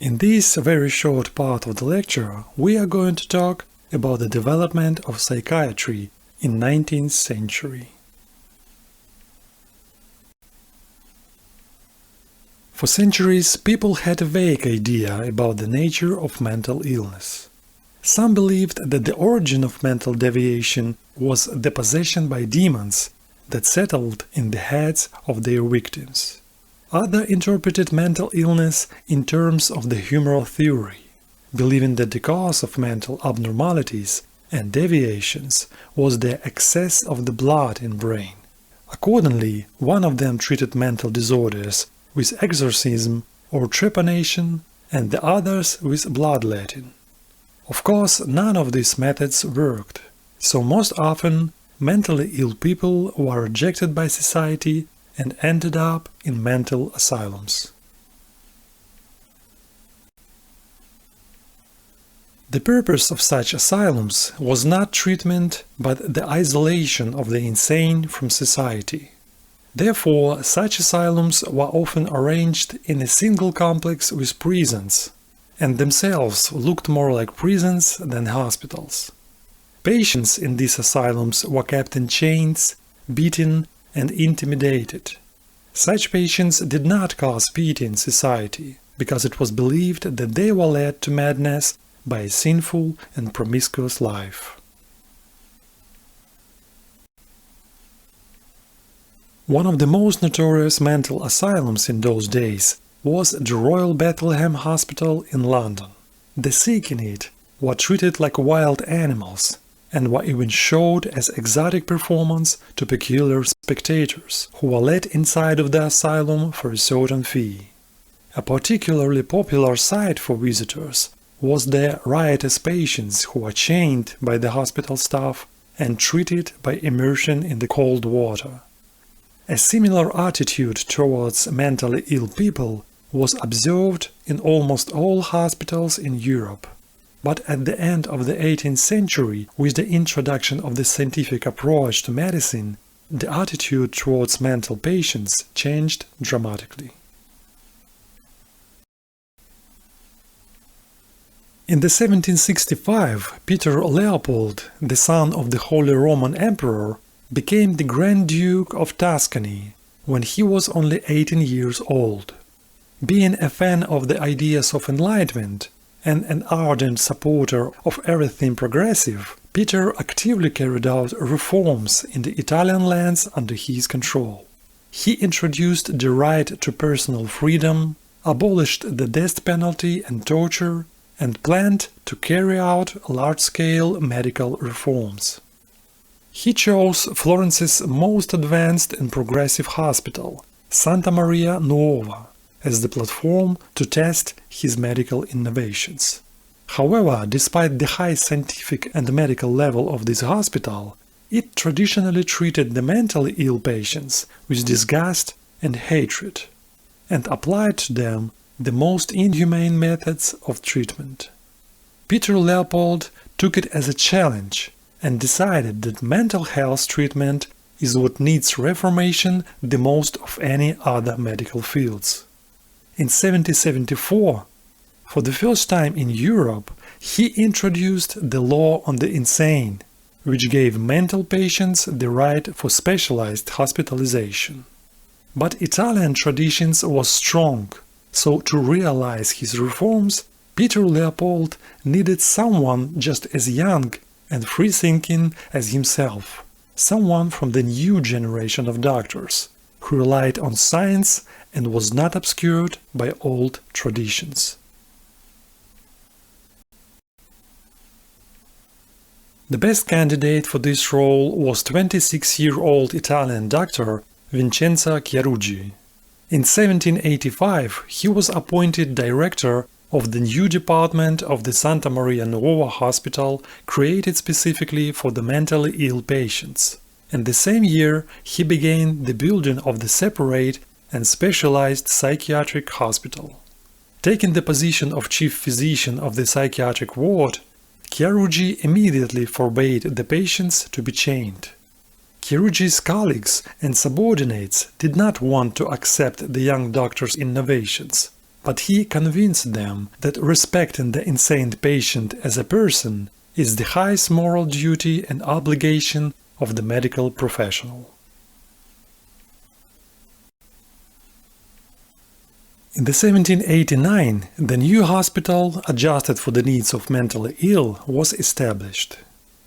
In this very short part of the lecture, we are going to talk about the development of psychiatry in 19th century. For centuries, people had a vague idea about the nature of mental illness. Some believed that the origin of mental deviation was the possession by demons that settled in the heads of their victims. Others interpreted mental illness in terms of the humoral theory, believing that the cause of mental abnormalities and deviations was the excess of the blood in brain. Accordingly, one of them treated mental disorders with exorcism or trepanation, and the others with bloodletting. Of course, none of these methods worked, so most often mentally ill people were rejected by society and ended up in mental asylums. The purpose of such asylums was not treatment but the isolation of the insane from society. Therefore, such asylums were often arranged in a single complex with prisons, and themselves looked more like prisons than hospitals. Patients in these asylums were kept in chains, beaten, and intimidated. Such patients did not cause pity in society, because it was believed that they were led to madness by a sinful and promiscuous life. One of the most notorious mental asylums in those days was the Royal Bethlehem Hospital in London. The sick in it were treated like wild animals and were even showed as exotic performance to peculiar spectators, who were let inside of the asylum for a certain fee. A particularly popular sight for visitors was the riotous patients who were chained by the hospital staff and treated by immersion in the cold water. A similar attitude towards mentally ill people was observed in almost all hospitals in Europe. But at the end of the 18th century, with the introduction of the scientific approach to medicine, the attitude towards mental patients changed dramatically. In 1765, Peter Leopold, the son of the Holy Roman Emperor, became the Grand Duke of Tuscany when he was only 18 years old. Being a fan of the ideas of enlightenment and an ardent supporter of everything progressive, Peter actively carried out reforms in the Italian lands under his control. He introduced the right to personal freedom, abolished the death penalty and torture, and planned to carry out large-scale medical reforms. He chose Florence's most advanced and progressive hospital, Santa Maria Nuova, as the platform to test his medical innovations. However, despite the high scientific and medical level of this hospital, it traditionally treated the mentally ill patients with disgust and hatred, and applied to them the most inhumane methods of treatment. Peter Leopold took it as a challenge and decided that mental health treatment is what needs reformation the most of any other medical fields. In 1774, for the first time in Europe, he introduced the law on the insane, which gave mental patients the right for specialized hospitalization. But Italian traditions were strong, so to realize his reforms, Peter Leopold needed someone just as young and free-thinking as himself, someone from the new generation of doctors, who relied on science and was not obscured by old traditions. The best candidate for this role was 26-year-old Italian doctor Vincenzo Chiarugi. In 1785, he was appointed director of the new department of the Santa Maria Nuova Hospital, created specifically for the mentally ill patients. And the same year, he began the building of the separate and specialized psychiatric hospital. Taking the position of chief physician of the psychiatric ward, Chiarugi immediately forbade the patients to be chained. Chiarugi's colleagues and subordinates did not want to accept the young doctor's innovations, but he convinced them that respecting the insane patient as a person is the highest moral duty and obligation of the medical professional. In 1789, the new hospital, adjusted for the needs of mentally ill, was established.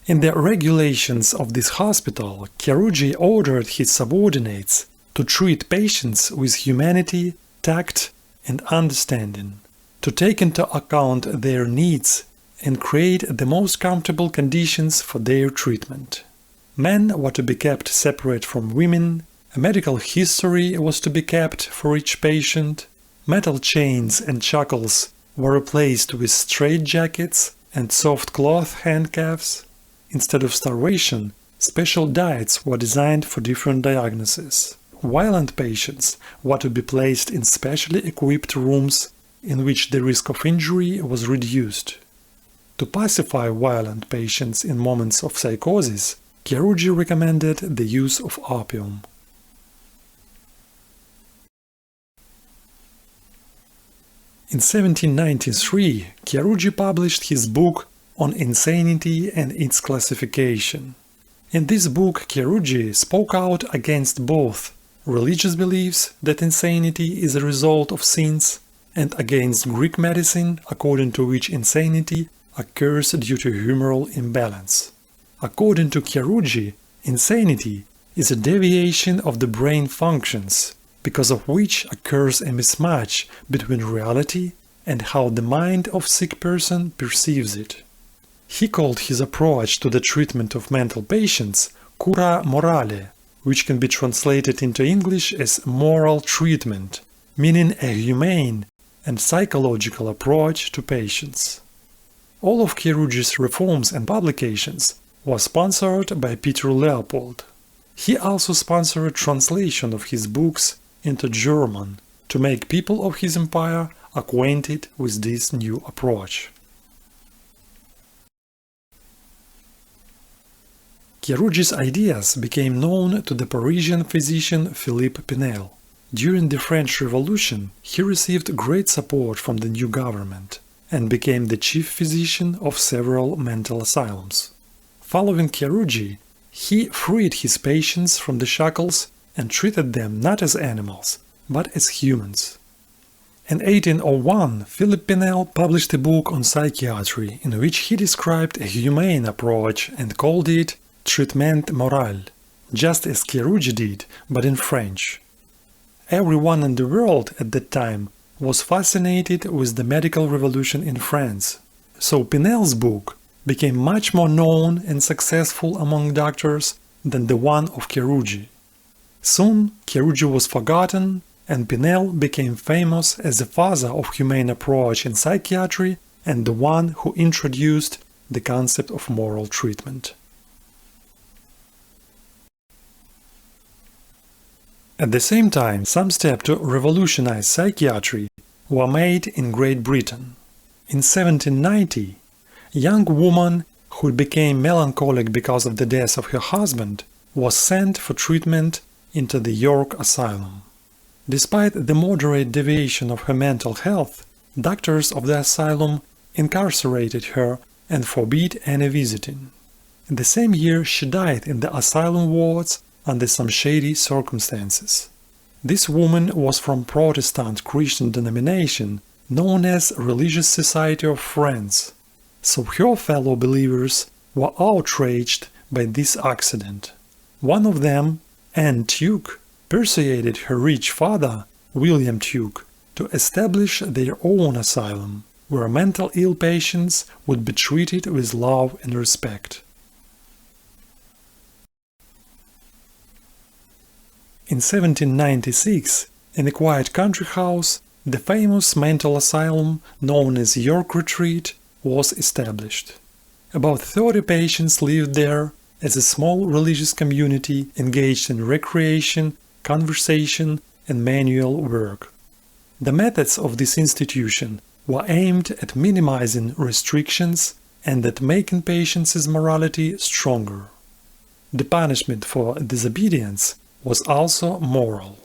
In the regulations of this hospital, Chiarugi ordered his subordinates to treat patients with humanity, tact, and understanding, to take into account their needs and create the most comfortable conditions for their treatment. Men were to be kept separate from women, a medical history was to be kept for each patient, metal chains and shackles were replaced with straitjackets and soft cloth handcuffs. Instead of starvation, special diets were designed for different diagnoses. Violent patients were to be placed in specially equipped rooms in which the risk of injury was reduced. To pacify violent patients in moments of psychosis, Chiarugi recommended the use of opium. In 1793, Chiarugi published his book on insanity and its classification. In this book, Chiarugi spoke out against both religious beliefs that insanity is a result of sins and against Greek medicine, according to which insanity occurs due to humoral imbalance. According to Chiarugi, insanity is a deviation of the brain functions, because of which occurs a mismatch between reality and how the mind of sick person perceives it. He called his approach to the treatment of mental patients cura morale, which can be translated into English as moral treatment, meaning a humane and psychological approach to patients. All of Chiarugi's reforms and publications were sponsored by Peter Leopold. He also sponsored translation of his books into German to make people of his empire acquainted with this new approach. Chiarugi's ideas became known to the Parisian physician Philippe Pinel. During the French Revolution, he received great support from the new government and became the chief physician of several mental asylums. Following Chiarugi, he freed his patients from the shackles and treated them not as animals, but as humans. In 1801, Philippe Pinel published a book on psychiatry in which he described a humane approach and called it traitement moral, just as Chiarugi did, but in French. Everyone in the world at that time was fascinated with the medical revolution in France, so Pinel's book became much more known and successful among doctors than the one of Chiarugi. Soon, Chiarugi was forgotten, and Pinel became famous as the father of humane approach in psychiatry and the one who introduced the concept of moral treatment. At the same time, some steps to revolutionize psychiatry were made in Great Britain. In 1790, a young woman who became melancholic because of the death of her husband was sent for treatment into the York Asylum. Despite the moderate deviation of her mental health, doctors of the asylum incarcerated her and forbid any visiting. In the same year, she died in the asylum wards under some shady circumstances. This woman was from Protestant Christian denomination known as Religious Society of Friends, so her fellow believers were outraged by this accident. One of them, Anne Tuke, persuaded her rich father, William Tuke, to establish their own asylum, where mental ill patients would be treated with love and respect. In 1796, in a quiet country house, the famous mental asylum known as York Retreat was established. About 30 patients lived there as a small religious community engaged in recreation, conversation, and manual work. The methods of this institution were aimed at minimizing restrictions and at making patients' morality stronger. The punishment for disobedience was also moral.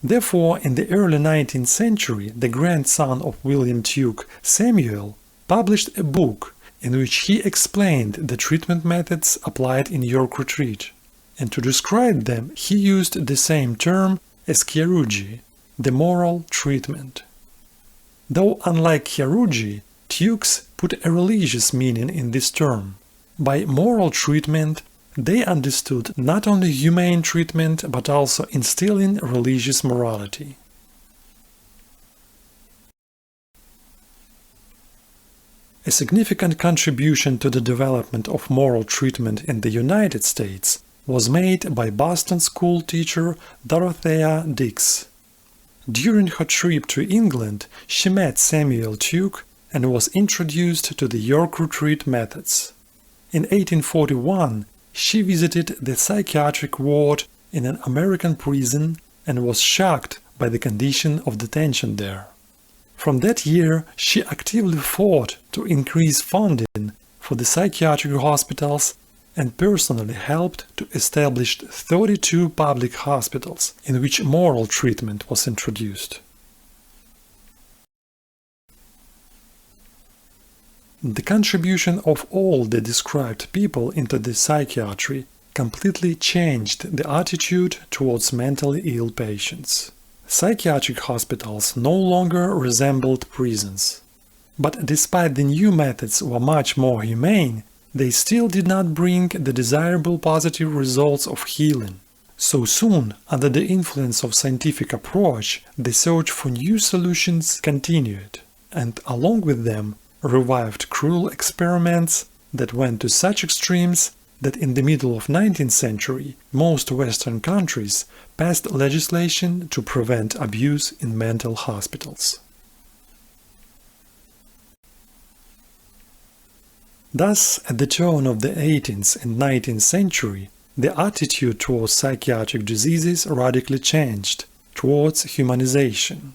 Therefore, in the early 19th century, the grandson of William Tuke, Samuel, published a book in which he explained the treatment methods applied in York Retreat, and to describe them he used the same term as Chiarugi, the moral treatment. Though unlike Chiarugi, Tukes put a religious meaning in this term. By moral treatment, they understood not only humane treatment but also instilling religious morality. A significant contribution to the development of moral treatment in the United States was made by Boston school teacher Dorothea Dix. During her trip to England, she met Samuel Tuke and was introduced to the York Retreat methods. In 1841, she visited the psychiatric ward in an American prison and was shocked by the condition of detention there. From that year, she actively fought to increase funding for the psychiatric hospitals and personally helped to establish 32 public hospitals in which moral treatment was introduced. The contribution of all the described people into the psychiatry completely changed the attitude towards mentally ill patients. Psychiatric hospitals no longer resembled prisons. But despite the new methods were much more humane, they still did not bring the desirable positive results of healing. So soon, under the influence of scientific approach, the search for new solutions continued, and along with them revived cruel experiments that went to such extremes that in the middle of 19th century, most Western countries passed legislation to prevent abuse in mental hospitals. Thus, at the turn of the 18th and 19th century, the attitude towards psychiatric diseases radically changed towards humanization,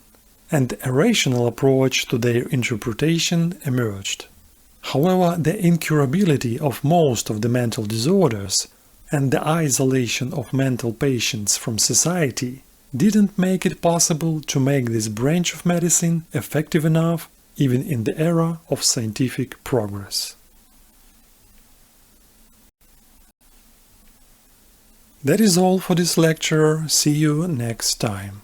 and a rational approach to their interpretation emerged. However, the incurability of most of the mental disorders and the isolation of mental patients from society didn't make it possible to make this branch of medicine effective enough even in the era of scientific progress. That is all for this lecture. See you next time.